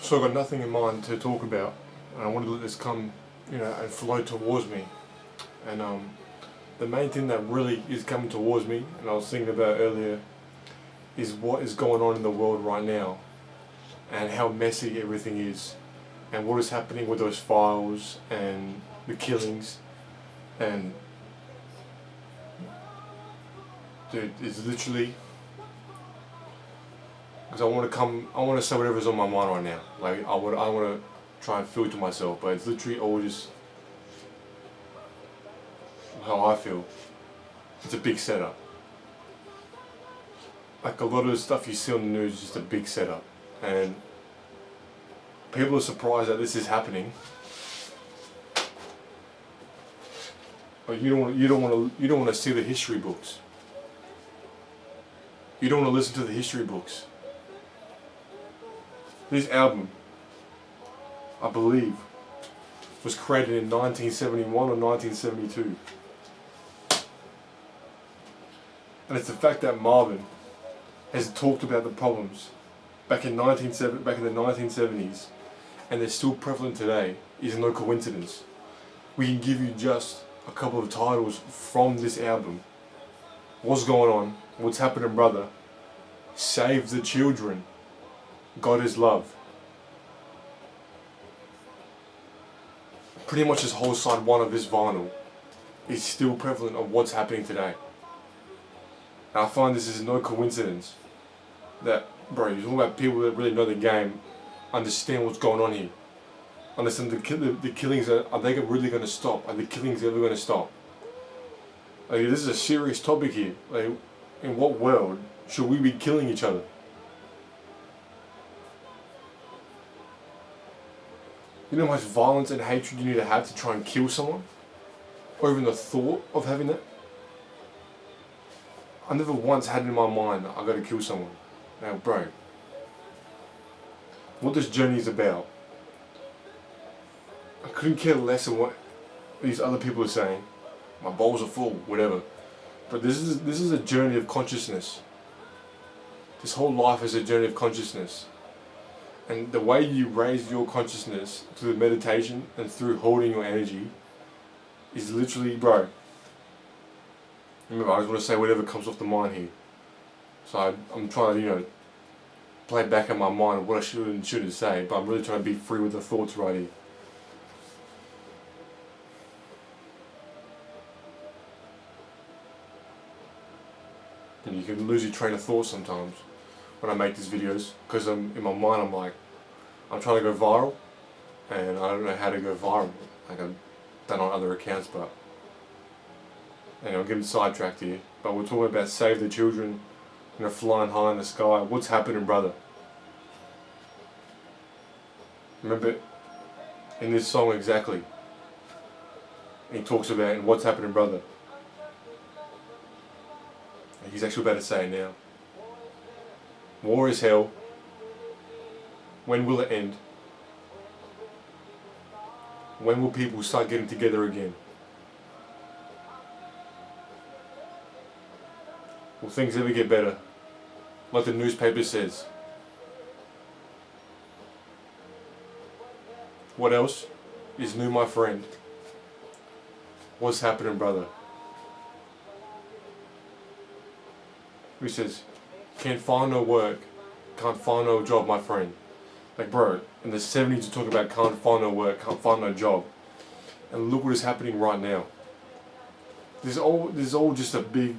So I've got nothing in mind to talk about, and I wanted to let this come, and flow towards me. And the main thing that really is coming towards me, and I was thinking about earlier, is what is going on in the world right now, and how messy everything is, and what is happening with those files and the killings, and dude, it's literally, because I want to say whatever's on my mind right now. Like I want to try and filter myself, but it's literally all just how I feel. It's a big setup. Like a lot of the stuff you see on the news is just a big setup, and people are surprised that this is happening. But you don't want to see the history books. You don't want to listen to the history books. This album, I believe, was created in 1971 or 1972. And it's the fact that Marvin has talked about the problems back in the 1970s, and they're still prevalent today, is no coincidence. We can give you just a couple of titles from this album. What's going on? What's happening, brother? Save the children. God is love. Pretty much this whole side one of this vinyl is still prevalent of what's happening today. And I find this is no coincidence that, bro, you're talking about people that really know the game, understand what's going on here. Understand the killings, are they really going to stop? Are the killings ever going to stop? Like, this is a serious topic here. Like, in what world should we be killing each other? You know how much violence and hatred you need to have to try and kill someone? Or even the thought of having that? I never once had in my mind that I gotta kill someone. Now, bro, what this journey is about, I couldn't care less of what these other people are saying. My bowls are full, whatever. But this is a journey of consciousness. This whole life is a journey of consciousness. And the way you raise your consciousness through meditation and through holding your energy is literally, bro. Remember, I just want to say whatever comes off the mind here. So I'm trying to, play back in my mind what I should and shouldn't say, but I'm really trying to be free with the thoughts right here. And you can lose your train of thought sometimes when I make these videos, because in my mind I'm trying to go viral, and I don't know how to go viral. Like I've done on other accounts, but anyway, I'm getting sidetracked here. But we're talking about save the children, flying high in the sky. What's happening, brother? Remember, in this song exactly, he talks about in what's happening, brother. He's actually about to say it now. War is hell. When will it end? When will people start getting together again? Will things ever get better? Like the newspaper says. What else is new, my friend? What's happening, brother? He says, can't find no work, can't find no job, my friend. Like, bro, in the 70s you talk about can't find no work, can't find no job. And look what is happening right now. This is all just a big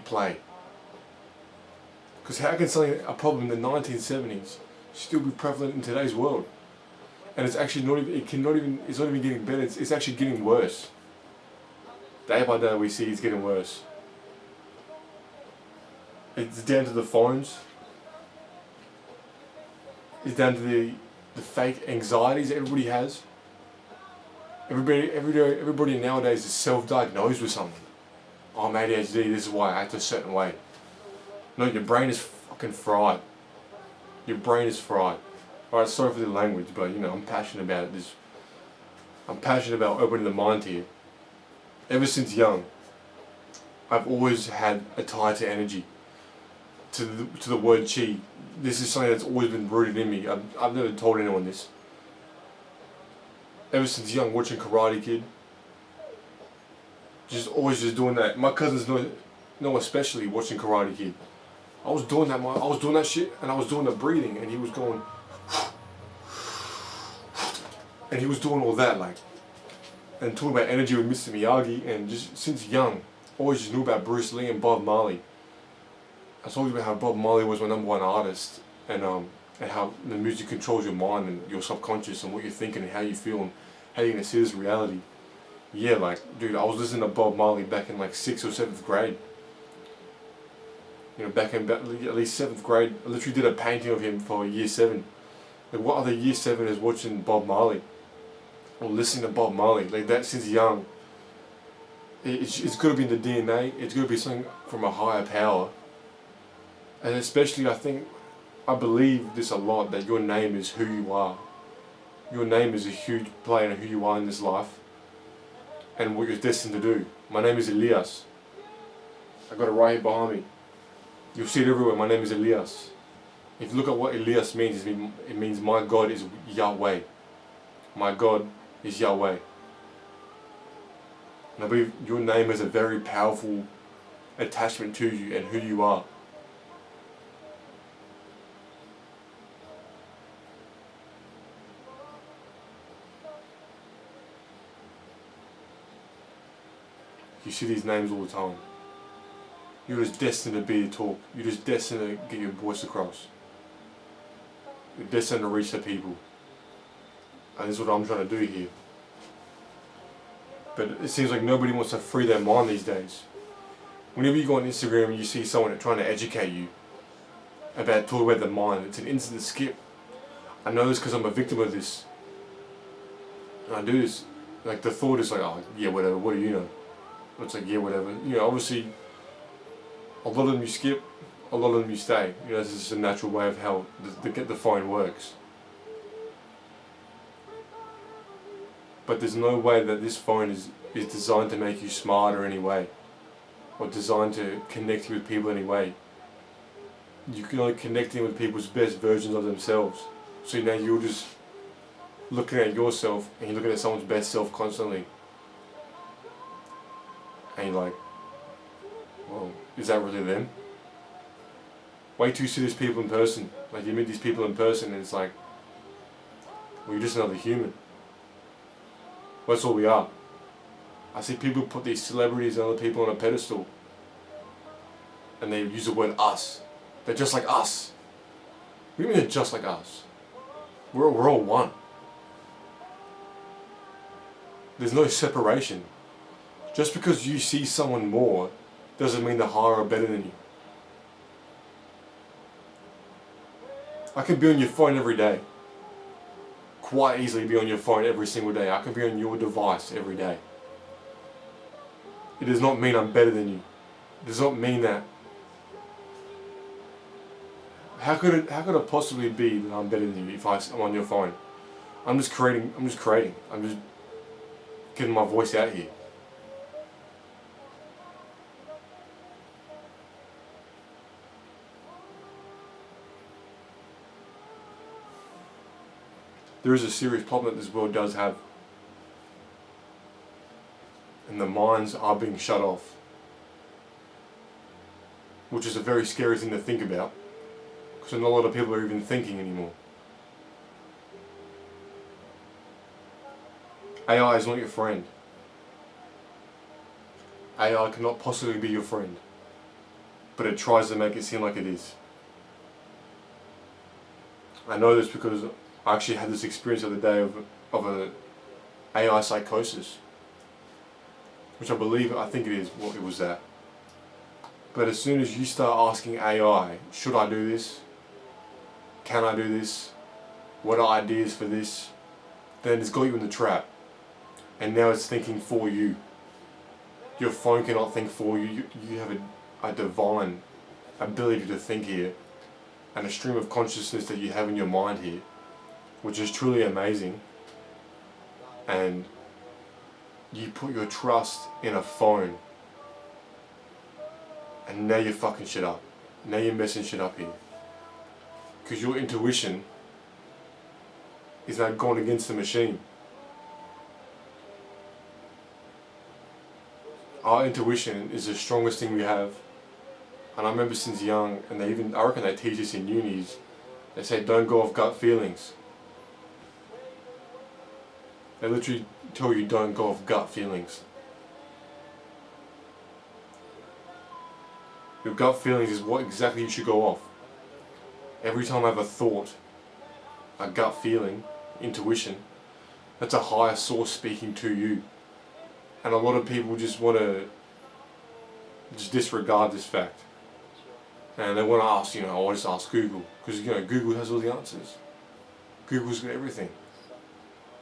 play. Because how can something, a problem in the 1970s still be prevalent in today's world? And it's actually it's not even getting better, it's actually getting worse. Day by day we see it's getting worse. It's down to the phones. It's down to the fake anxieties that everybody has. Everybody nowadays is self-diagnosed with something. Oh, I'm ADHD, this is why I act a certain way. No, your brain is fucking fried. Your brain is fried. Alright, sorry for the language, but I'm passionate about it. I'm passionate about opening the mind here. Ever since young, I've always had a tie to energy. to the word chi. This is something that's always been rooted in me. I've never told anyone this. Ever since young, watching Karate Kid, just always just doing that. My cousins know especially watching Karate Kid. I was doing that shit, and I was doing the breathing, and he was going, and he was doing all that, like, and talking about energy with Mr. Miyagi, and just since young, always just knew about Bruce Lee and Bob Marley. I told you about how Bob Marley was my #1 artist, and how the music controls your mind and your subconscious and what you're thinking and how you feel and how you're gonna see this reality. Yeah, like, dude, I was listening to Bob Marley back in like 6th or 7th grade. You know, back in at least 7th grade, I literally did a painting of him for year 7. Like, what other year 7 is watching Bob Marley or listening to Bob Marley like that since young? It's got to be in the DNA. It's got to be something from a higher power. And especially, I believe this a lot, that your name is who you are. Your name is a huge play in who you are in this life and what you're destined to do. My name is Elias. I got it right here behind me. You'll see it everywhere. My name is Elias. If you look at what Elias means, it means my God is Yahweh. My God is Yahweh. And I believe your name has a very powerful attachment to you and who you are. You see these names all the time. You're just destined to be the talk. You're just destined to get your voice across. You're destined to reach the people. And this is what I'm trying to do here. But it seems like nobody wants to free their mind these days. Whenever you go on Instagram and you see someone trying to educate you about talking about the mind, it's an instant skip. I know this because I'm a victim of this. And I do this. Like, the thought is like, oh, yeah, whatever, what do you know? It's like, yeah, whatever. You know, obviously, a lot of them you skip, a lot of them you stay. You know, this is just a natural way of how the phone works. But there's no way that this phone is designed to make you smarter in any way, or designed to connect you with people in any way. You can only connect in with people's best versions of themselves. So now you're just looking at yourself, and you're looking at someone's best self constantly. And you're like, well, is that really them? Wait till you see these people in person. Like, you meet these people in person and it's like, well, you're just another human. That's all we are. I see people put these celebrities and other people on a pedestal, and they use the word us. They're just like us. What do you mean they're just like us? We're all one. There's no separation. Just because you see someone more doesn't mean they're higher or better than you. I can be on your phone every day. Quite easily be on your phone every single day. I can be on your device every day. It does not mean I'm better than you. It does not mean that. How could it possibly be that I'm better than you if I'm on your phone? I'm just creating. I'm just getting my voice out here. There is a serious problem that this world does have. And the minds are being shut off. Which is a very scary thing to think about. Because not a lot of people are even thinking anymore. AI is not your friend. AI cannot possibly be your friend. But it tries to make it seem like it is. I know this because I actually had this experience the other day of a AI psychosis, which I think it is what it was that. But as soon as you start asking AI, should I do this? Can I do this? What are ideas for this? Then it's got you in the trap. And now it's thinking for you. Your phone cannot think for you. You have a divine ability to think here, and a stream of consciousness that you have in your mind here, which is truly amazing. And you put your trust in a phone, and now you're fucking shit up. Now you're messing shit up here. Because your intuition is now gone against the machine. Our intuition is the strongest thing we have. And I remember since young, and I reckon they teach us in unis, they say don't go off gut feelings. They literally tell you don't go off gut feelings. Your gut feelings is what exactly you should go off. Every time I have a thought, a gut feeling, intuition, that's a higher source speaking to you. And a lot of people just want to just disregard this fact. And they want to ask, I just ask Google. Because, Google has all the answers. Google's got everything.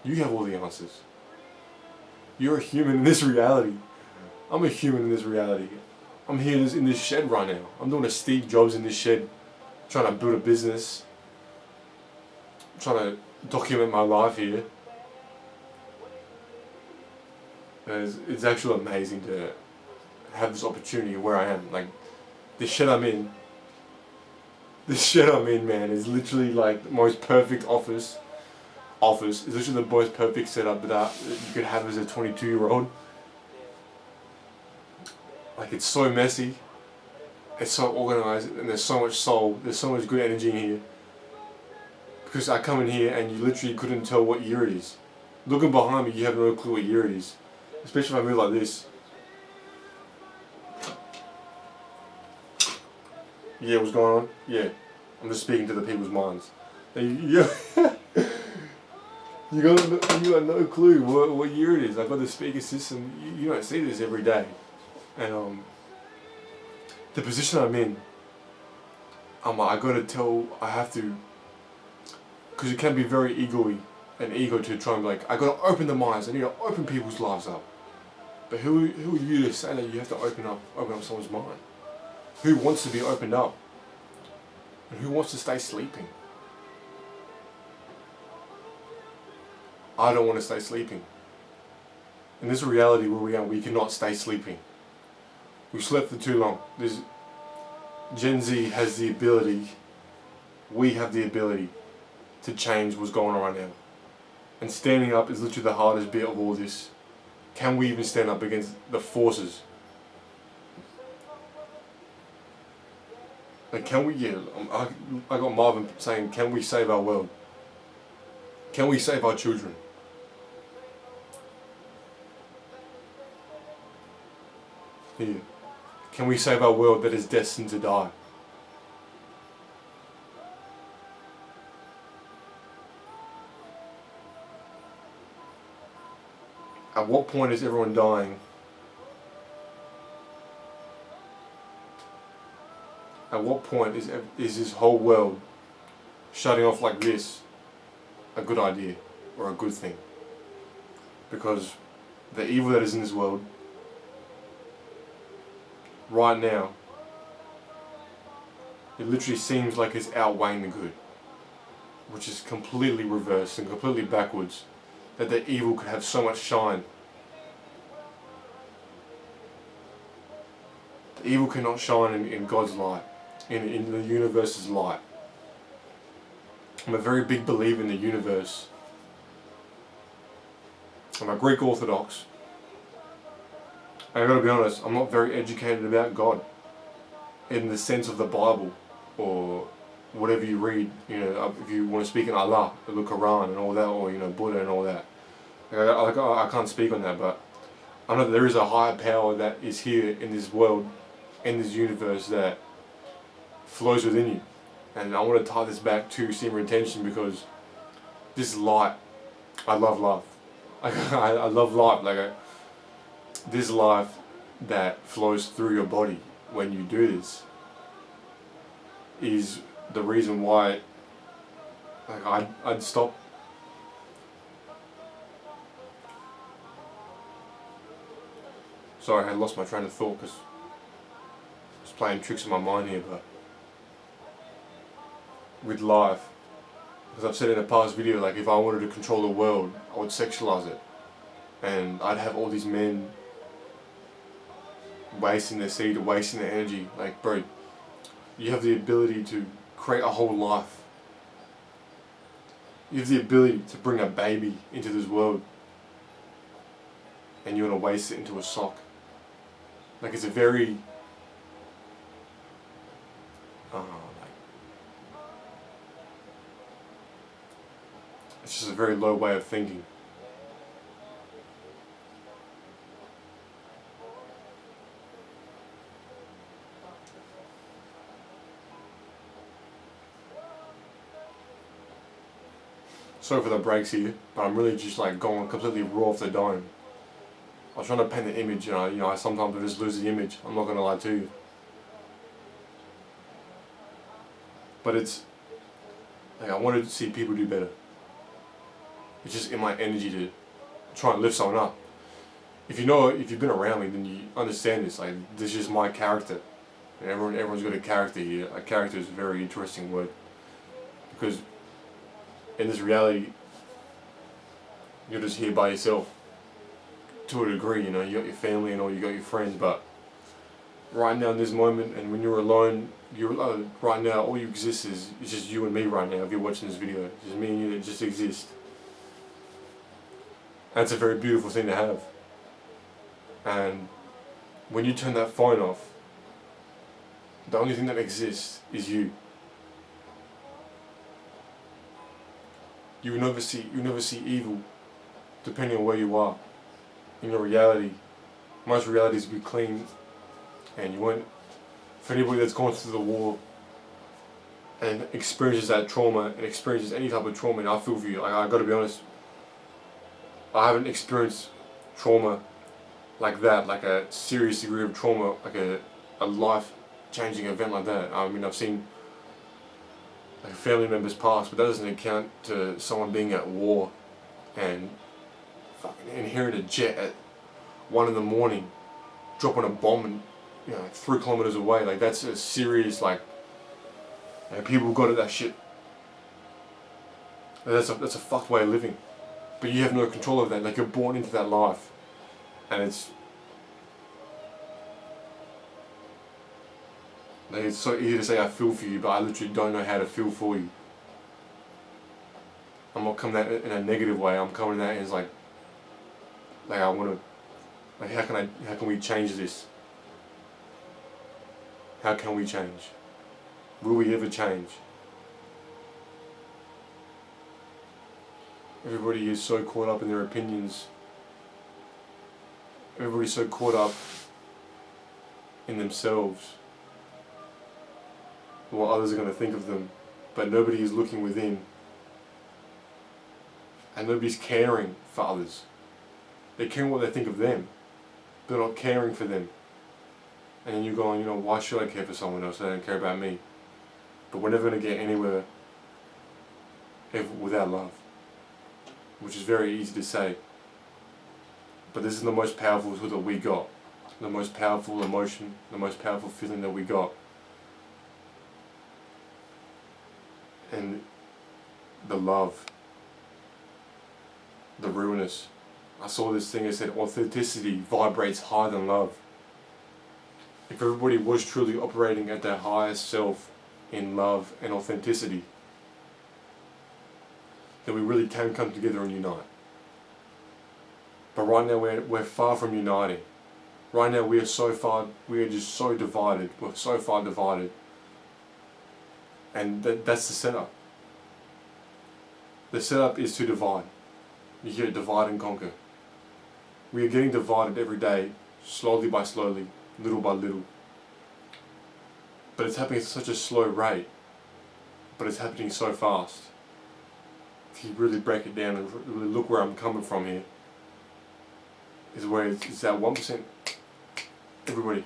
You have all the answers. You're a human in this reality. I'm a human in this reality. I'm here in this shed right now. I'm doing a Steve Jobs in this shed, trying to build a business, trying to document my life here. It's actually amazing to have this opportunity where I am. Like, this shed I'm in, man, is literally like the most perfect office. It's literally the most perfect setup that you could have as a 22-year-old. Like, it's so messy, it's so organized, and there's so much soul, there's so much good energy in here. Because I come in here and you literally couldn't tell what year it is. Looking behind me, you have no clue what year it is. Especially if I move like this. Yeah, what's going on? Yeah, I'm just speaking to the people's minds. You got no clue what year it is. I've got the speaker system. You don't see this every day. And the position I'm in, I have to, because it can be very ego to try and be like, I got to open the minds. I need to open people's lives up. But who are you to say that you have to open up someone's mind? Who wants to be opened up? And who wants to stay sleeping? I don't want to stay sleeping. In this reality where we are, we cannot stay sleeping. We've slept for too long. Gen Z has the ability, we have the ability to change what's going on right now. And standing up is literally the hardest bit of all this. Can we even stand up against the forces? Like, can we, I got Marvin saying, can we save our world? Can we save our children? Here. Can we save our world that is destined to die? At what point is everyone dying? At what point is this whole world shutting off like this a good idea or a good thing? Because the evil that is in this world right now, it literally seems like it's outweighing the good, which is completely reversed and completely backwards. That the evil could have so much shine. The evil cannot shine in God's light, in the universe's light. I'm a very big believer in the universe. I'm a Greek Orthodox. And I gotta be honest, I'm not very educated about God in the sense of the Bible or whatever you read, if you want to speak in Allah, the Quran and all that, or Buddha and all that. I can't speak on that, but I know that there is a higher power that is here in this world, in this universe, that flows within you. And I want to tie this back to semen retention, because this light, I love life. I love life. This life that flows through your body when you do this is the reason why I'd stop. Sorry, I lost my train of thought because I was playing tricks in my mind here, but with life, because I've said in a past video, like, if I wanted to control the world, I would sexualize it, and I'd have all these men wasting their seed or wasting their energy. Like, bro, You have the ability to create a whole life. You have the ability to bring a baby into this world, and you want to waste it into a sock. Like, it's a very it's just a very low way of thinking. Sorry for the breaks here, but I'm really just like going completely raw off the dome. I was trying to paint the image, and I sometimes just lose the image. I'm not gonna lie to you. But it's like, I wanted to see people do better. It's just in my energy to try and lift someone up. If you've been around me, then you understand this. Like, this is just my character. And everyone's got a character here. A character is a very interesting word, because in this reality, you're just here by yourself. To a degree, you got your family and all, you got your friends, but right now in this moment, and when you're alone, right now, all you exist is just you and me right now. If you're watching this video, it's just me and you that just exist. That's a very beautiful thing to have. And when you turn that phone off, the only thing that exists is you. You will never see evil, depending on where you are. In your reality, most realities will be clean, and you won't. For anybody that's gone through the war and experiences that trauma and experiences any type of trauma, and I feel for you. I got to be honest. I haven't experienced trauma like that, like a serious degree of trauma, like a life-changing event like that. I mean, I've seen like family members pass, but that doesn't account to someone being at war and fucking hearing a jet at 1 a.m, dropping a bomb and 3 kilometers away. Like, that's a serious, like, people got at that shit. That's a fucked way of living. But you have no control over that. Like, you're born into that life, and it's so easy to say I feel for you, but I literally don't know how to feel for you. I'm not coming at it in a negative way. I'm coming at it as like I want to, like, how can we change this? How can we change? Will we ever change? Everybody is so caught up in their opinions. Everybody's so caught up in themselves, what others are going to think of them, but nobody is looking within, and nobody's caring for others. They're caring what they think of them, they're not caring for them. And then you're going, why should I care for someone else? They don't care about me. But we're never going to get anywhere without love, which is very easy to say. But this is the most powerful tool that we got, the most powerful emotion, the most powerful feeling that we got. And the love, the realness. I saw this thing that said authenticity vibrates higher than love. If everybody was truly operating at their highest self in love and authenticity, then we really can come together and unite. But right now we're far from uniting. Right now we are just so divided. We're so far divided. And that's the setup. The setup is to divide. You hear it, divide and conquer. We are getting divided every day, slowly by slowly, little by little. But it's happening at such a slow rate. But it's happening so fast. If you really break it down and really look where I'm coming from here, is where it's that 1%. Everybody,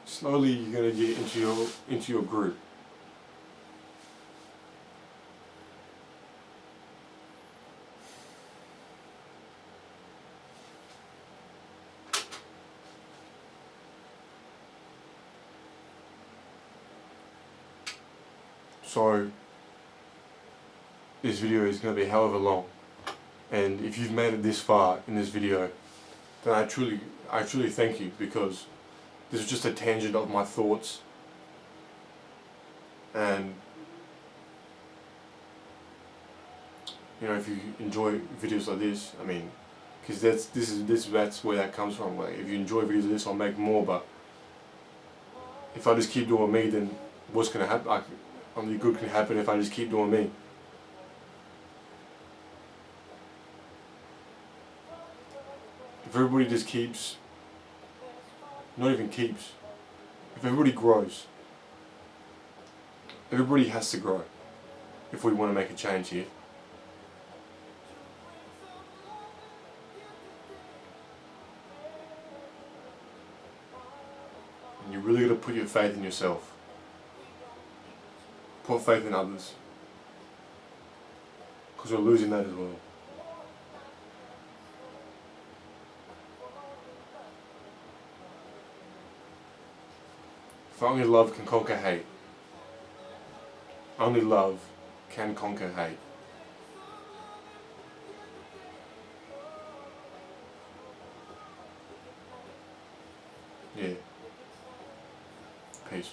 slowly you're going to get into your group. So this video is going to be however long, and if you've made it this far in this video, then I truly thank you, because this is just a tangent of my thoughts And you know, if you enjoy videos like this, I mean, because that's where that comes from. Like, if you enjoy videos like this, I'll make more. But if I just keep doing me, then what's gonna happen? Only good can happen if I just keep doing me. If everybody just keeps, not even keeps, if everybody grows, everybody has to grow if we want to make a change here. And you really got to put your faith in yourself. Put faith in others. Because we're losing that as well. If only love can conquer hate. Only love can conquer hate. Yeah. Peace.